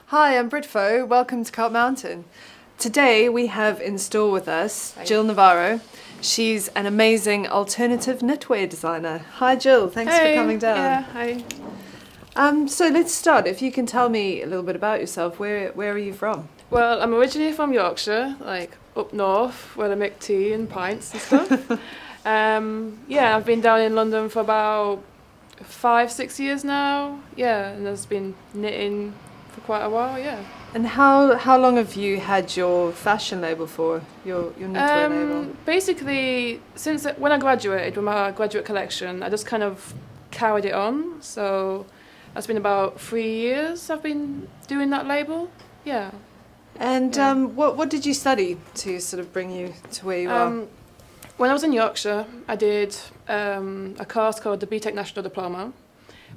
Hi, I'm Britt. Welcome to Cart Mountain. Today we have in store with us Jylle Navarro. She's an amazing alternative knitwear designer. Hi Jylle, thanks for coming down. Yeah, hi. So let's start. If you can tell me a little bit about yourself, where are you from? Well, I'm originally from Yorkshire, like up north, where they make tea and pints and stuff. Yeah, I've been down in London for about 5-6 years now. Yeah, and I've been knitting for quite a while. Yeah. And how long have you had your fashion label for, your knitwear label? Basically, since when I graduated with my graduate collection, I just kind of carried it on. So that's been about 3 years I've been doing that label. Yeah. And what did you study to sort of bring you to where you are? When I was in Yorkshire, I did a course called the BTEC National Diploma,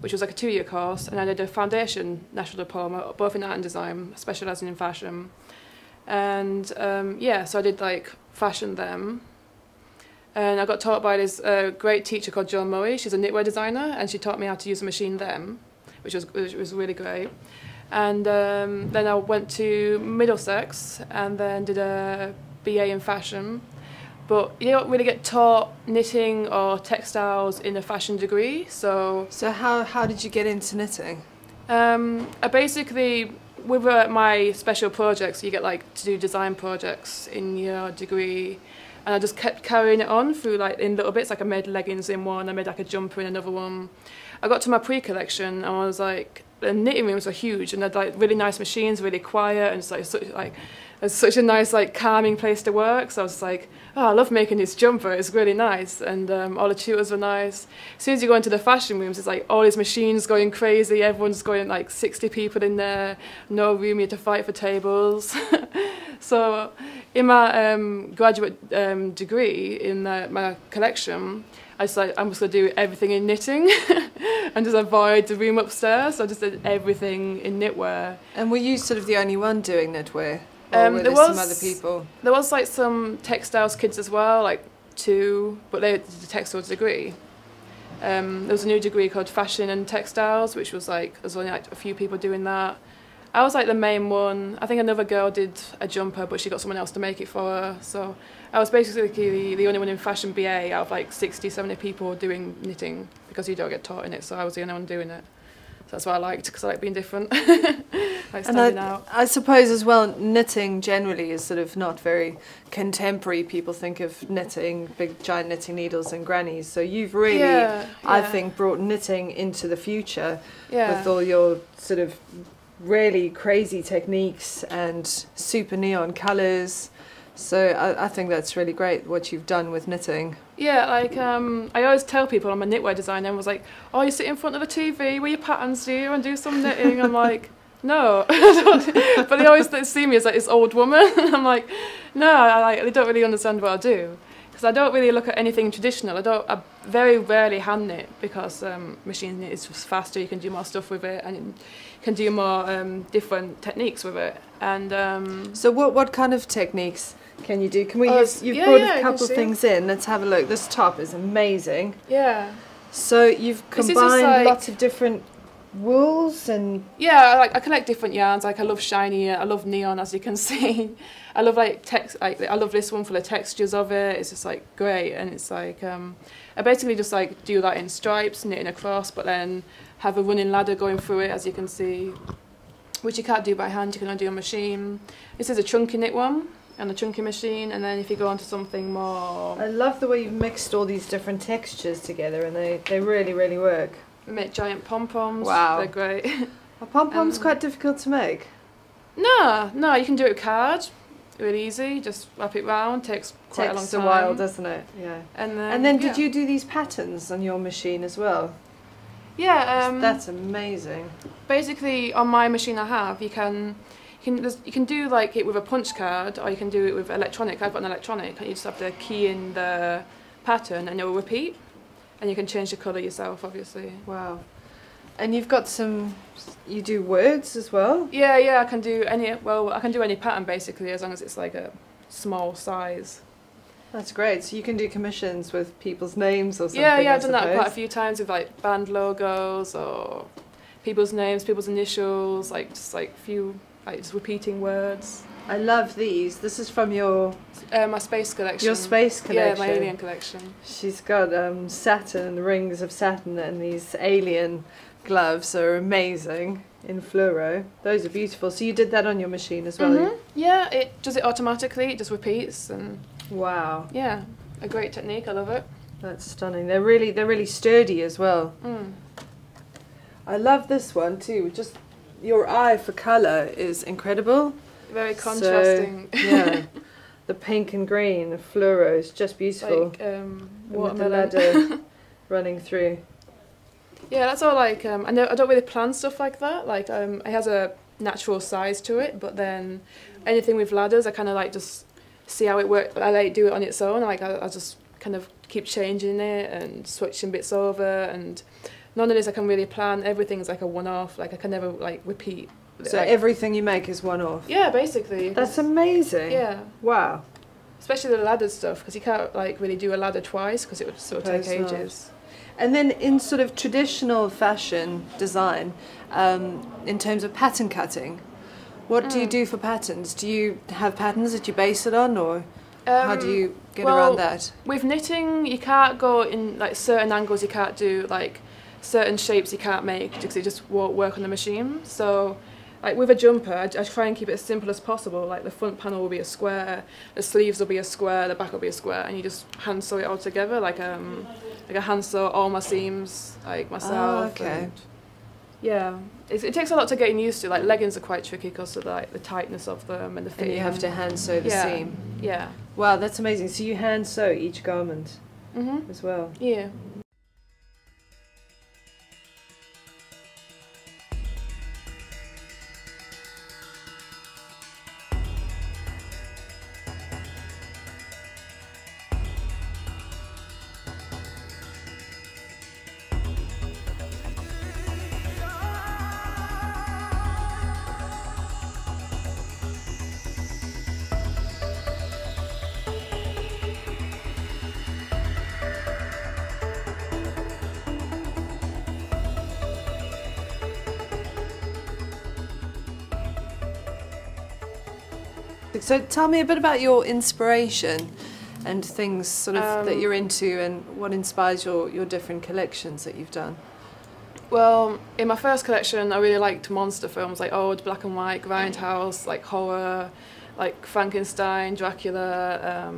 which was like a 2-year course, and I did a foundation national diploma, both in art and design, specialising in fashion. And yeah, so I did like fashion then. And I got taught by this great teacher called Joan Murray. She's a knitwear designer, and she taught me how to use a machine then, which was really great. And then I went to Middlesex and then did a BA in fashion. But you don't really get taught knitting or textiles in a fashion degree, so... So how did you get into knitting? I basically, with my special projects, you get like to do design projects in your degree, and I just kept carrying it on through like in little bits, like I made leggings in one, I made like a jumper in another one. I got to my pre-collection and I was like, the knitting rooms were huge and they're like really nice machines, really quiet, and it's such a nice like calming place to work. So I was like, oh, I love making this jumper, it's really nice, and all the tutors were nice. As soon as you go into the fashion rooms, it's like all these machines going crazy, everyone's going like 60 people in there, no room, you have to fight for tables. So in my graduate degree in my collection, I was like, I'm just going to do everything in knitting and just avoid the room upstairs. So I just did everything in knitwear. And were you sort of the only one doing knitwear? Or were there some other people? There was like some textiles kids as well, like 2, but they did the textiles degree. There was a new degree called fashion and textiles, which was like, there's only like a few people doing that. I was like the main one. I think another girl did a jumper, but she got someone else to make it for her. So I was basically the only one in fashion BA out of like 60, 70 people doing knitting, because you don't get taught in it, so I was the only one doing it. So that's what I liked, because I like being different, like standing out. I suppose as well, knitting generally is sort of not very contemporary. People think of knitting, big giant knitting needles and grannies. So you've really, I think, brought knitting into the future with all your sort of really crazy techniques and super neon colours. So I think that's really great what you've done with knitting. Yeah, like I always tell people I'm a knitwear designer, and was like, oh, you sit in front of the TV with your patterns, do you, and do some knitting? I'm like, no. But they always see me as like this old woman. I'm like, no, they don't really understand what I do. Because I don't really look at anything traditional. I very rarely hand knit, because machine knit is just faster, you can do more stuff with it, and you can do more bdifferent techniques with it. And so what kind of techniques can you do? Can we you've brought a couple of things in. Let's have a look. This top is amazing. Yeah. So you've combined like, lots of different wools and... Yeah, I collect different yarns. Like I love shiny, I love neon, as you can see. I love like I love this one for the textures of it. It's just like great, and it's like I basically just like do that in stripes, knitting across, but then have a running ladder going through it, as you can see, which you can't do by hand. You can only do on machine. This is a chunky knit one and a chunky machine, and then if you go on to something more... I love the way you've mixed all these different textures together, and they really, really work. We make giant pom-poms. Wow. They're great. Are pom-poms quite difficult to make? No, you can do it with card. Really easy, just wrap it round, takes quite a long time. Takes a while, doesn't it? Yeah. And then did you do these patterns on your machine as well? Yeah. That's amazing. Basically, on my machine I have, you can do like it with a punch card, or you can do it with electronic. I've got an electronic, and you just have to key in the pattern and it will repeat, and you can change the colour yourself, obviously. Wow. And you've got you do words as well? Yeah, I can do any pattern basically, as long as it's like a small size. That's great. So you can do commissions with people's names or something. Yeah, I've done that quite a few times with like band logos or people's names, people's initials, like just like few like just repeating words. I love these. This is from your my space collection. Your space collection. Yeah, my alien collection. She's got Saturn, rings of Saturn, and these alien gloves are amazing in fluoro. Those are beautiful. So you did that on your machine as well? Yeah, it does it automatically. It just repeats and. Wow. Yeah, a great technique. I love it. That's stunning. They're really sturdy as well. I love this one too. Just your eye for colour is incredible. Very contrasting. So, yeah, the pink and green, the fluoro is just beautiful. Like with the ladder running through. Yeah, that's all. Like I don't really plan stuff like that. Like it has a natural size to it, but then anything with ladders, I kind of like just see how it works. I like do it on its own. Like I just kind of keep changing it and switching bits over, and none of this I can really plan. Everything's like a one-off. Like I can never like repeat. So like, everything you make is one-off? Yeah, basically. That's amazing. Yeah. Wow. Especially the ladder stuff, because you can't like really do a ladder twice because it would sort of take ages. And then in sort of traditional fashion design, in terms of pattern cutting, what do you do for patterns? Do you have patterns that you base it on, or how do you get around that? With knitting, you can't go in like certain angles. You can't do like certain shapes. You can't make because it just won't work on the machine. So. Like with a jumper, I try and keep it as simple as possible. Like the front panel will be a square, the sleeves will be a square, the back will be a square, and you just hand sew it all together like a hand sew all my seams like myself. Oh, okay. And yeah, it takes a lot to getting used to. Like leggings are quite tricky because of like the tightness of them and the fitting. And you have to hand sew the seam. Yeah. Wow, that's amazing. So you hand sew each garment as well. Yeah. So tell me a bit about your inspiration and things sort of that you're into, and what inspires your different collections that you've done. Well, in my first collection I really liked monster films, like old black and white grindhouse, like horror, like Frankenstein, Dracula,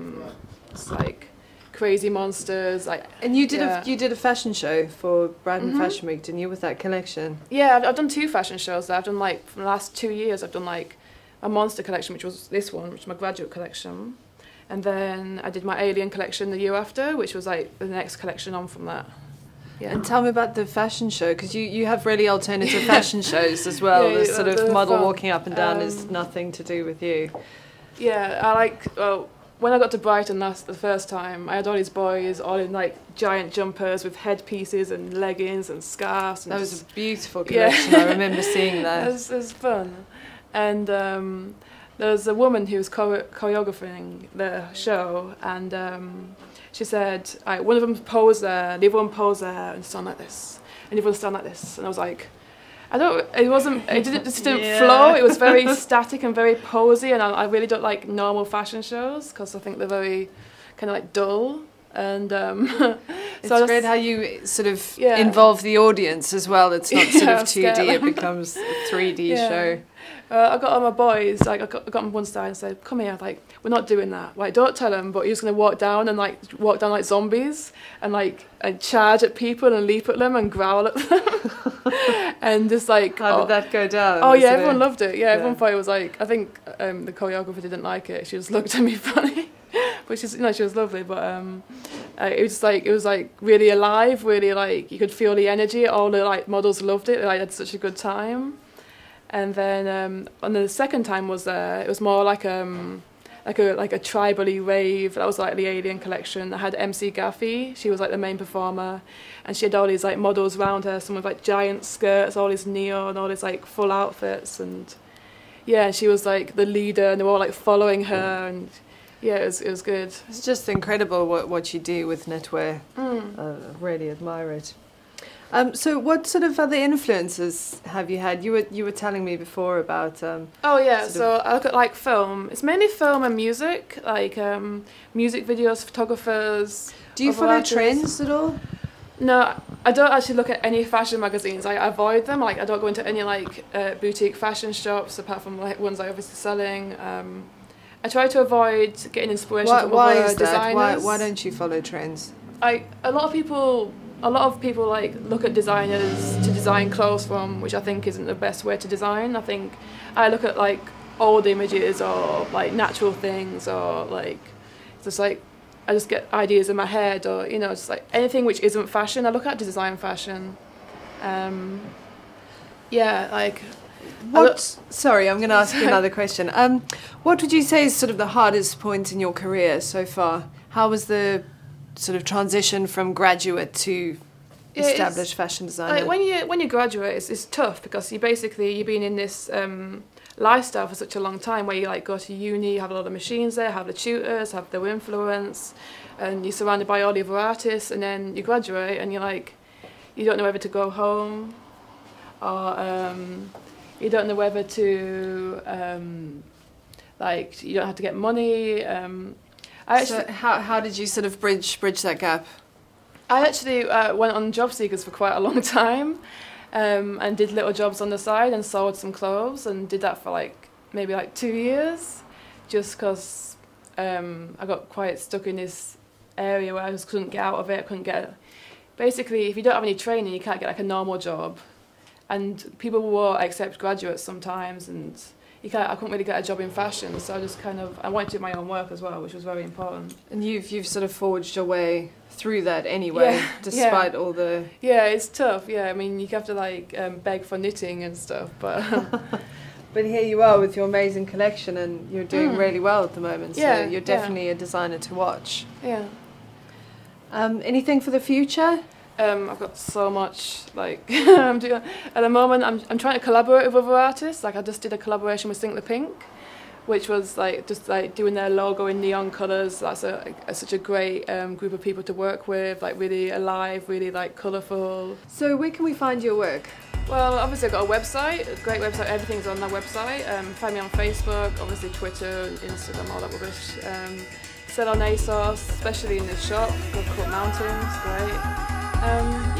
it's like crazy monsters. Like, and you did a fashion show for Brighton Fashion Week, didn't you, with that collection? Yeah, I've done 2 fashion shows there. I've done like, for the last 2 years I've done like a monster collection, which was this one, which is my graduate collection, and then I did my alien collection the year after, which was like the next collection on from that. Yeah. And tell me about the fashion show, because you have really alternative fashion shows as well. Yeah, the sort of model fun. walking up and down is nothing to do with you. Yeah, I like, well, when I got to Brighton the first time, I had all these boys all in like giant jumpers with headpieces and leggings and scarves. And that was a beautiful collection. Yeah. I remember seeing that. It was fun. And there was a woman who was choreographing the show, and she said, one of them posed there, the other one posed there and stand like this, and the other one stand like this. And I was like, it didn't flow. It was very static and very posy, and I really don't like normal fashion shows because I think they're very kind of like dull. And it's so great how you sort of involve the audience as well. It's not sort of 2D, it becomes a 3D show. I got all my boys, like I got them one side and said, come here, like, we're not doing that. Like, don't tell them, but you're just going to walk down like zombies and charge at people and leap at them and growl at them. And just like... How did that go down? Oh yeah, everyone loved it. Yeah, everyone thought it was like, I think the choreographer didn't like it. She just looked at me funny. But she was lovely, but it was like really alive, really like, you could feel the energy. All the like models loved it. They had such a good time. And then on the second time it was more like a tribally rave. That was like the alien collection. I had MC Gaffey. She was like the main performer, and she had all these like models around her. Some with like giant skirts, all these neon, all these like full outfits, and yeah, she was like the leader, and they were all like following her, and yeah, it was good. It's just incredible what you do with knitwear. I really admire it. So what sort of other influences have you had? You were telling me before about oh yeah, so I look at like film. It's mainly film and music, like music videos, photographers. Do you follow trends at all? No, I don't actually look at any fashion magazines. I avoid them. Like I don't go into any like boutique fashion shops apart from like ones I'm obviously selling. I try to avoid getting inspiration from other designers. Why don't you follow trends? A lot of people like look at designers to design clothes from, which I think isn't the best way to design. I think I look at like old images or like natural things, or like just like I just get ideas in my head, or you know, just like anything which isn't fashion. I look at to design fashion. Yeah, like. Sorry, I'm going to ask you another question. What would you say is sort of the hardest point in your career so far? How was the sort of transition from graduate to established fashion designer? Like when you graduate, it's tough because you've been in this lifestyle for such a long time, where you like go to uni, you have a lot of machines there, have the tutors, have their influence, and you're surrounded by all the other artists, and then you graduate and you're like, you don't know whether to go home, or you don't know whether to like you don't have to get money. So how did you sort of bridge that gap? I actually went on job seekers for quite a long time, and did little jobs on the side and sold some clothes, and did that for like maybe like 2 years, just because I got quite stuck in this area where I just couldn't get out of it. Basically, if you don't have any training, you can't get like a normal job, and people will accept graduates sometimes, and I couldn't really get a job in fashion, so I wanted to do my own work as well, which was very important. And you've sort of forged your way through that anyway, despite all the... Yeah, it's tough, yeah. I mean, you have to like beg for knitting and stuff, but... But here you are with your amazing collection, and you're doing really well at the moment, so you're definitely a designer to watch. Yeah. Anything for the future? I've got so much, like, at the moment I'm trying to collaborate with other artists. Like I just did a collaboration with Sink the Pink, which was like just like doing their logo in neon colours. That's such a great group of people to work with, like really alive, really like colourful. So where can we find your work? Well, obviously I've got a website, a great website, everything's on that website. Find me on Facebook, obviously Twitter, Instagram, all that rubbish. Sell on ASOS, especially in this shop, called Mountains, great.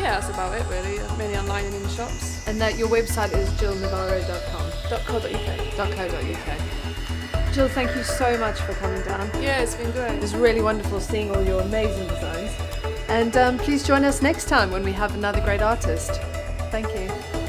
Yeah, that's about it really, mainly online and in the shops. And that your website is jyllenavarro.com? .co.uk. Jylle, thank you so much for coming down. Yeah, it's been great. It was really wonderful seeing all your amazing designs. And please join us next time when we have another great artist. Thank you.